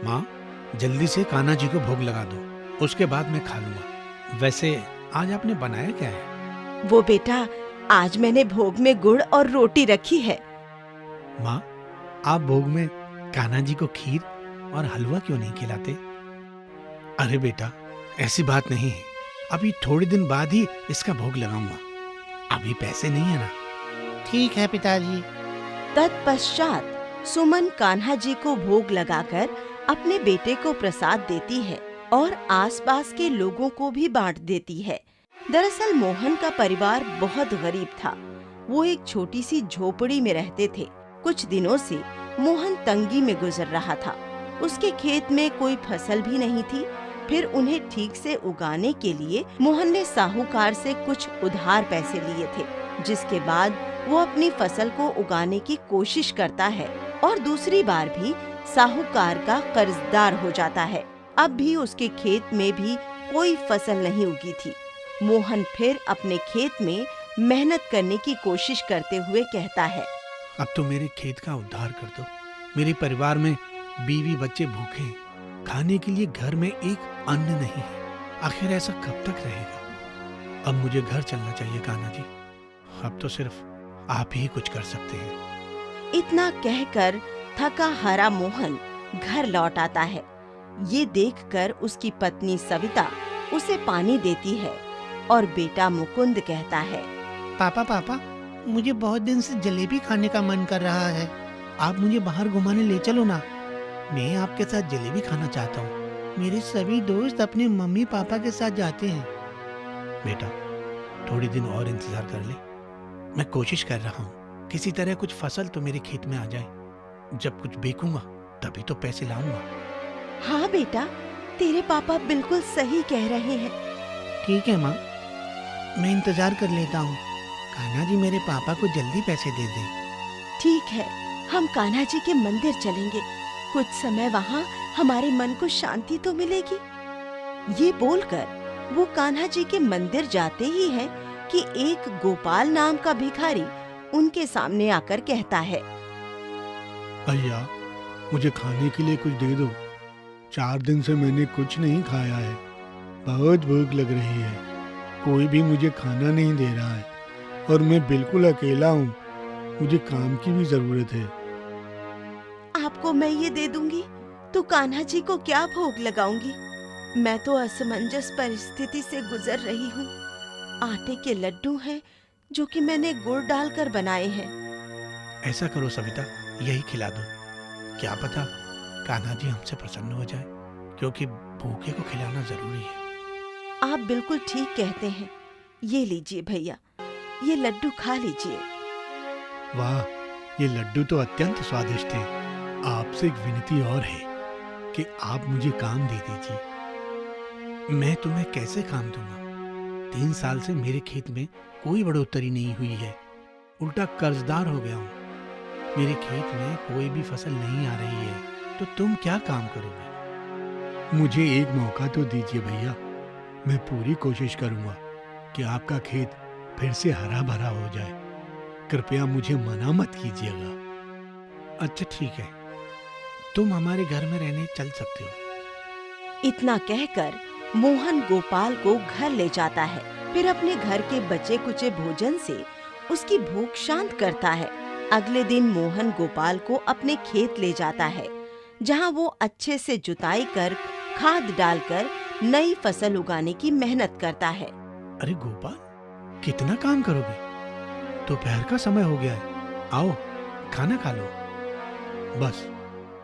माँ, जल्दी से कान्हा जी को भोग लगा दो, उसके बाद मैं खा लूंगा। वैसे आज आपने बनाया क्या है? वो बेटा, आज मैंने भोग में गुड़ और रोटी रखी है। माँ, आप भोग में कान्हा जी को खीर और हलवा क्यों नहीं खिलाते? अरे बेटा, ऐसी बात नहीं है, अभी थोड़े दिन बाद ही इसका भोग लगाऊंगा, अभी पैसे नहीं है ना। ठीक है पिताजी। तत्पश्चात सुमन कान्हा जी को भोग लगाकर अपने बेटे को प्रसाद देती है और आसपास के लोगों को भी बांट देती है। दरअसल मोहन का परिवार बहुत गरीब था। वो एक छोटी सी झोपड़ी में रहते थे। कुछ दिनों से मोहन तंगी में गुजर रहा था। उसके खेत में कोई फसल भी नहीं थी। फिर उन्हें ठीक से उगाने के लिए मोहन ने साहूकार से कुछ उधार पैसे लिए थे, जिसके बाद वो अपनी फसल को उगाने की कोशिश करता है और दूसरी बार भी साहूकार का कर्जदार हो जाता है। अब भी उसके खेत में भी कोई फसल नहीं उगी थी। मोहन फिर अपने खेत में मेहनत करने की कोशिश करते हुए कहता है, अब तो मेरे खेत का उद्धार कर दो। मेरे परिवार में बीवी बच्चे भूखे हैं, खाने के लिए घर में एक अन्न नहीं है। आखिर ऐसा कब तक रहेगा? अब मुझे घर चलना चाहिए कान्हा जी। अब तो सिर्फ आप ही कुछ कर सकते हैं। इतना कहकर थका हारा मोहन घर लौट आता है। ये देखकर उसकी पत्नी सविता उसे पानी देती है और बेटा मुकुंद कहता है, पापा, मुझे बहुत दिन से जलेबी खाने का मन कर रहा है। आप मुझे बाहर घुमाने ले चलो ना। मैं आपके साथ जलेबी खाना चाहता हूँ। मेरे सभी दोस्त अपने मम्मी पापा के साथ जाते हैं। बेटा, थोड़ी दिन और इंतजार कर ले। मैं कोशिश कर रहा हूँ, किसी तरह कुछ फसल तो मेरे खेत में आ जाए। जब कुछ बेचूंगा तभी तो पैसे लाऊंगा। हाँ बेटा, तेरे पापा बिल्कुल सही कह रहे हैं। ठीक है माँ, मैं इंतजार कर लेता हूँ। कान्हा जी मेरे पापा को जल्दी पैसे दे दें। ठीक है, हम कान्हा जी के मंदिर चलेंगे। कुछ समय वहाँ हमारे मन को शांति तो मिलेगी। ये बोलकर वो कान्हा जी के मंदिर जाते ही है कि एक गोपाल नाम का भिखारी उनके सामने आकर कहता है, भैया, मुझे खाने के लिए कुछ दे दो। 4 दिन से मैंने कुछ नहीं खाया है। बहुत भूख लग रही है। कोई भी मुझे खाना नहीं दे रहा है और मैं बिल्कुल अकेला हूँ। मुझे काम की भी जरूरत है। आपको मैं ये दे दूंगी तो कान्हा जी को क्या भोग लगाऊंगी? मैं तो असमंजस परिस्थिति से गुजर रही हूँ। आटे के लड्डू हैं जो कि मैंने गुड़ डालकर बनाए हैं। ऐसा करो सविता, यही खिला दो। क्या पता कान्हा जी हमसे प्रसन्न हो जाए, क्योंकि भूखे को खिलाना जरूरी है। आप बिल्कुल ठीक कहते हैं। ये लीजिए भैया, ये लड्डू खा लीजिए। वाह, ये लड्डू तो अत्यंत स्वादिष्ट हैं। आपसे एक विनती और है कि आप मुझे काम दे दीजिए। मैं तुम्हें कैसे काम दूंगा? 3 साल से मेरे खेत में कोई बढ़ोतरी नहीं हुई है, उल्टा कर्जदार हो गया हूँ। मेरे खेत में कोई भी फसल नहीं आ रही है, तो तुम क्या काम करोगे? मुझे एक मौका तो दीजिए भैया। मैं पूरी कोशिश करूंगा कि आपका खेत फिर से हरा भरा हो जाए। कृपया मुझे मना मत कीजिएगा। अच्छा ठीक है, तुम हमारे घर में रहने चल सकते हो। इतना कहकर मोहन गोपाल को घर ले जाता है। फिर अपने घर के बचे कुचे भोजन से उसकी भूख शांत करता है। अगले दिन मोहन गोपाल को अपने खेत ले जाता है, जहाँ वो अच्छे से जुताई कर खाद डालकर नई फसल उगाने की मेहनत करता है। अरे गोपाल, कितना काम करोगे? दोपहर का समय हो गया है। आओ खाना खा लो। बस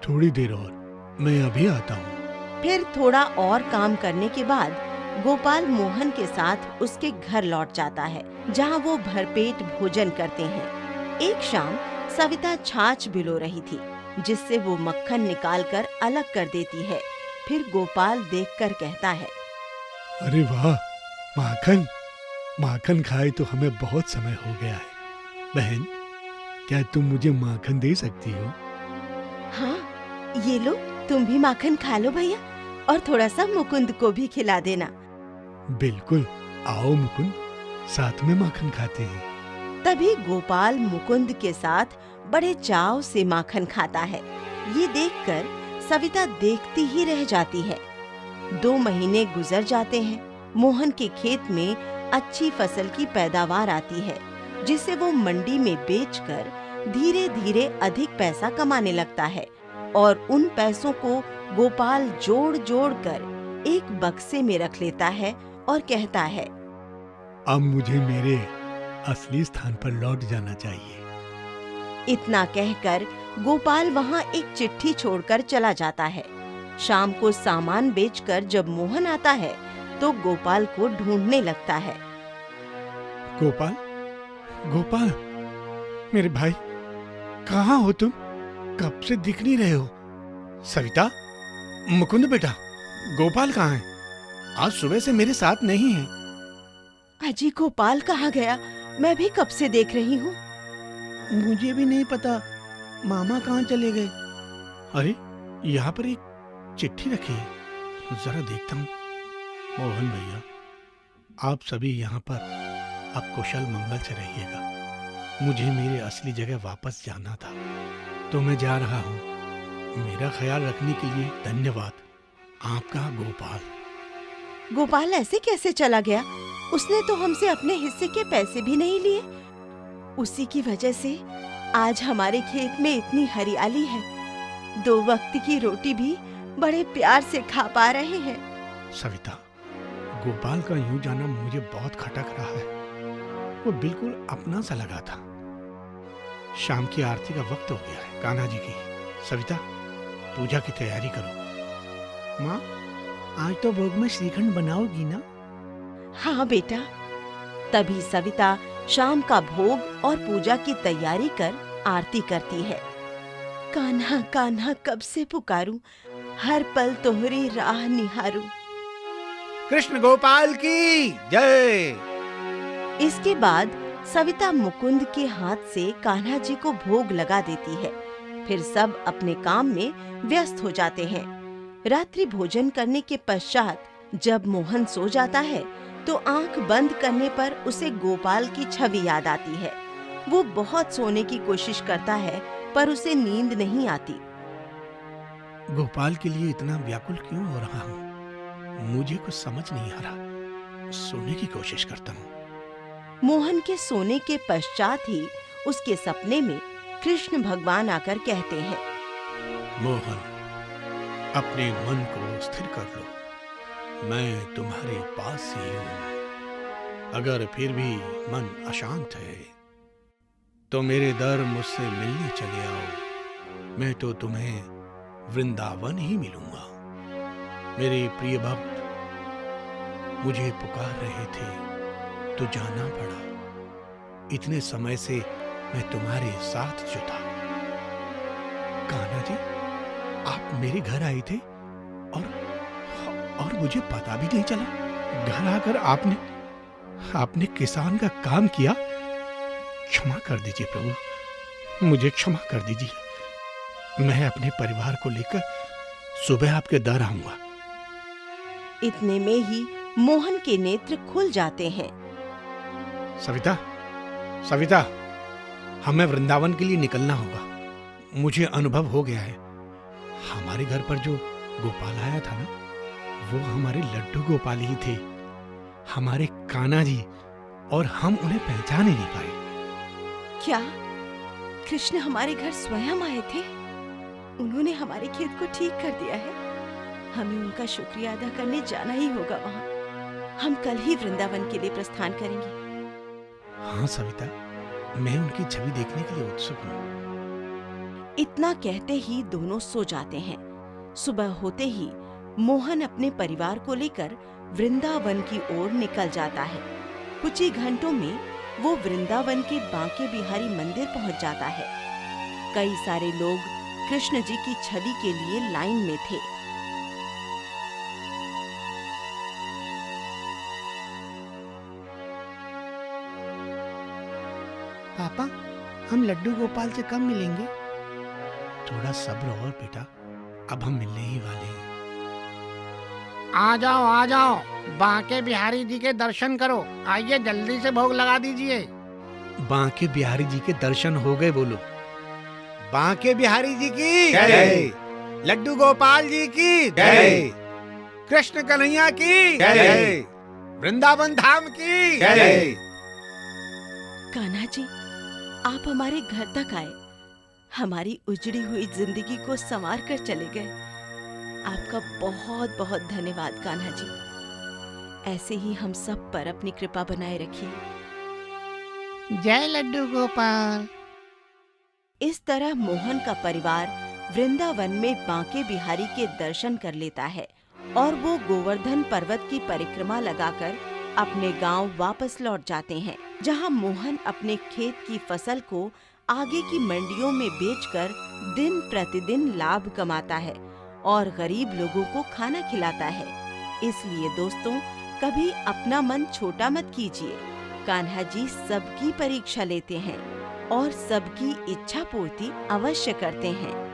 थोड़ी देर और, मैं अभी आता हूँ। फिर थोड़ा और काम करने के बाद गोपाल मोहन के साथ उसके घर लौट जाता है, जहाँ वो भरपेट भोजन करते हैं। एक शाम सविता छाछ भिगो रही थी, जिससे वो मक्खन निकालकर अलग कर देती है। फिर गोपाल देखकर कहता है, अरे वाह, माखन माखन खाए तो हमें बहुत समय हो गया है। बहन, क्या तुम मुझे माखन दे सकती हो? हाँ, ये लो, तुम भी माखन खा लो भैया, और थोड़ा सा मुकुंद को भी खिला देना। बिल्कुल, आओ मुकुंद, साथ में माखन खाते हैं। तभी गोपाल मुकुंद के साथ बड़े चाव से माखन खाता है। ये देखकर सविता देखती ही रह जाती है। 2 महीने गुजर जाते हैं। मोहन के खेत में अच्छी फसल की पैदावार आती है, जिसे वो मंडी में बेचकर धीरे धीरे अधिक पैसा कमाने लगता है और उन पैसों को गोपाल जोड़ जोड़ कर एक बक्से में रख लेता है और कहता है, अब मुझे मेरे असली स्थान पर लौट जाना चाहिए। इतना कहकर गोपाल वहाँ एक चिट्ठी छोड़कर चला जाता है। शाम को सामान बेचकर जब मोहन आता है तो गोपाल को ढूंढने लगता है। गोपाल, गोपाल, मेरे भाई, कहाँ हो तुम? कब से दिख नहीं रहे हो? सविता, मुकुंद बेटा, गोपाल कहाँ है? आज सुबह से मेरे साथ नहीं है। अजी गोपाल कहाँ गया? मैं भी कब से देख रही हूँ। मुझे भी नहीं पता मामा कहाँ चले गए। अरे, यहाँ पर एक चिट्ठी रखी है, जरा देखता हूँ। मोहन भैया, आप सभी यहाँ पर अब कुशल मंगल से रहिएगा। मुझे मेरे असली जगह वापस जाना था, तो मैं जा रहा हूँ। मेरा ख्याल रखने के लिए धन्यवाद। आपका गोपाल। गोपाल ऐसे कैसे चला गया? उसने तो हमसे अपने हिस्से के पैसे भी नहीं लिए। उसी की वजह से आज हमारे खेत में इतनी हरियाली है। 2 वक्त की रोटी भी बड़े प्यार से खा पा रहे हैं। सविता, गोपाल का यूं जाना मुझे बहुत खटक रहा है। वो बिल्कुल अपना सा लगा था। शाम की आरती का वक्त हो गया है, कान्हा जी की। सविता, पूजा की तैयारी करो। माँ, आज तो भोग में श्रीखंड बनाओगी ना? हाँ बेटा। तभी सविता शाम का भोग और पूजा की तैयारी कर आरती करती है। कान्हा कान्हा कब से पुकारूं, हर पल तोहरी राह निहारूं। कृष्ण गोपाल की जय। इसके बाद सविता मुकुंद के हाथ से कान्हा जी को भोग लगा देती है। फिर सब अपने काम में व्यस्त हो जाते हैं। रात्रि भोजन करने के पश्चात जब मोहन सो जाता है तो आंख बंद करने पर उसे गोपाल की छवि याद आती है। वो बहुत सोने की कोशिश करता है पर उसे नींद नहीं आती। गोपाल के लिए इतना व्याकुल क्यों हो रहा हूँ? मुझे कुछ समझ नहीं आ रहा। सोने की कोशिश करता हूँ। मोहन के सोने के पश्चात ही उसके सपने में कृष्ण भगवान आकर कहते हैं, मोहन, अपने मन को स्थिर कर लो। मैं तुम्हारे पास ही हूँ। अगर फिर भी मन अशांत है तो मेरे दर मुझसे मिलने चले आओ। मैं तो तुम्हें वृंदावन ही मिलूंगा। मेरे प्रिय भक्त मुझे पुकार रहे थे तो जाना पड़ा। इतने समय से मैं तुम्हारे साथ जो था। कान्हा जी, आप मेरे घर आए थे और मुझे पता भी नहीं चला। घर आकर आपने किसान का काम किया। क्षमा कर दीजिए प्रभु, मुझे क्षमा कर दीजिए। मैं अपने परिवार को लेकर सुबह आपके दर आऊंगा। इतने में ही मोहन के नेत्र खुल जाते हैं। सविता, सविता, हमें वृंदावन के लिए निकलना होगा। मुझे अनुभव हो गया है। हमारे घर पर जो गोपाल आया था ना, वो हमारे लड्डू गोपाल ही थे, हमारे कान्हा जी, और हम उन्हें पहचान ही नहीं पाए। क्या कृष्ण हमारे घर स्वयं आए थे? उन्होंने हमारे खेत को ठीक कर दिया है। हमें उनका शुक्रिया अदा करने जाना ही होगा वहाँ। हम कल ही वृंदावन के लिए प्रस्थान करेंगे। हाँ सविता, मैं उनकी छवि देखने के लिए उत्सुक हूँ। इतना कहते ही दोनों सो जाते हैं। सुबह होते ही मोहन अपने परिवार को लेकर वृंदावन की ओर निकल जाता है। कुछ ही घंटों में वो वृंदावन के बांके बिहारी मंदिर पहुंच जाता है। कई सारे लोग कृष्ण जी की छवि के लिए लाइन में थे। पापा, हम लड्डू गोपाल से कब मिलेंगे? थोड़ा सब्र और बेटा, अब हम मिलने ही वाले हैं। आ जाओ, बांके बिहारी जी के दर्शन करो। आइए, जल्दी से भोग लगा दीजिए। बांके बिहारी जी के दर्शन हो गए बोलो। बांके बिहारी जी की जय। लड्डू गोपाल जी की जय, कृष्ण कन्हैया की जय, वृंदावन धाम की जय। कान्हा जी, आप हमारे घर तक आए, हमारी उजड़ी हुई जिंदगी को संवार कर चले गए। आपका बहुत बहुत धन्यवाद कान्हा जी। ऐसे ही हम सब पर अपनी कृपा बनाए रखिए। जय लड्डू गोपाल। इस तरह मोहन का परिवार वृंदावन में बांके बिहारी के दर्शन कर लेता है और वो गोवर्धन पर्वत की परिक्रमा लगाकर अपने गांव वापस लौट जाते हैं, जहां मोहन अपने खेत की फसल को आगे की मंडियों में बेचकर दिन प्रतिदिन लाभ कमाता है और गरीब लोगों को खाना खिलाता है। इसलिए दोस्तों, कभी अपना मन छोटा मत कीजिए। कान्हा जी सबकी परीक्षा लेते हैं और सबकी इच्छा पूर्ति अवश्य करते हैं।